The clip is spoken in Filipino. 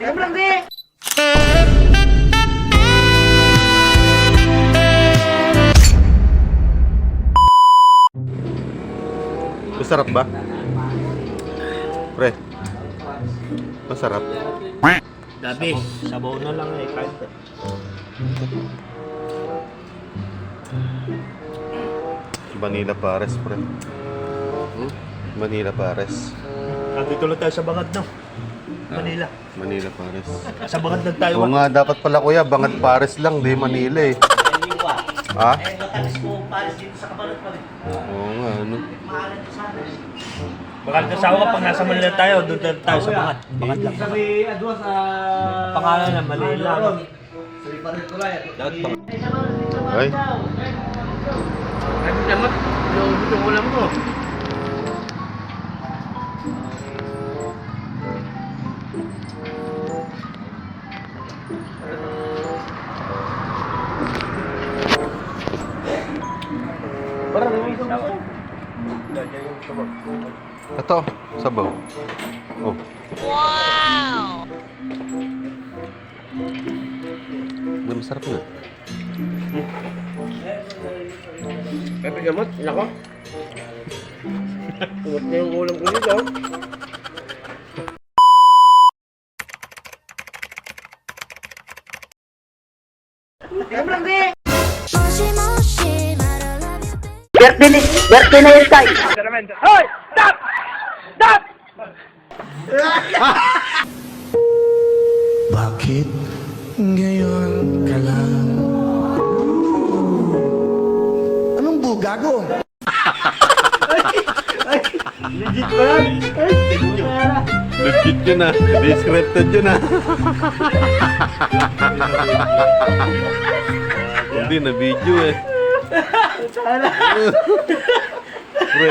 Tingnan mo lang, di! Masarap ba? Pre, masarap. Gabi, sabaw na lang eh. Kahit Manila Pares, pre. Manila Pares. nandito lang tayo sa Bangad, no? Manila. Manila Pares. Sa Bangad lang tayo. Oo nga, dapat pala kuya, Bangad Pares lang, di Manila eh. Ha? Matalis ko pares dito sa Kabalot pa rin. Oo nga, ano? Maalan ko sana. Baka nagkasawa pag nasa Manila tayo, doon tayo sa Bangad. Bangad lang. Sabi, adwa sa... Pangalan na Manila. Sabi pa rin ko lang. Ay, Ay, damat. Yung ulam mo. Parang may sabaw. ito, sabaw. Oh. Wow! Di masarap na. Pepe gamot, nako. Tumot na yung ulam ko dito. Tingnan mo lang, di! Birthday na yun tayo. Hoy! Stop! Stop! Bakit ngayon ka lang? Anong bugago? Legit ba yan? Legit yun ah. Descripted yun ah. Hindi na video eh. Pre.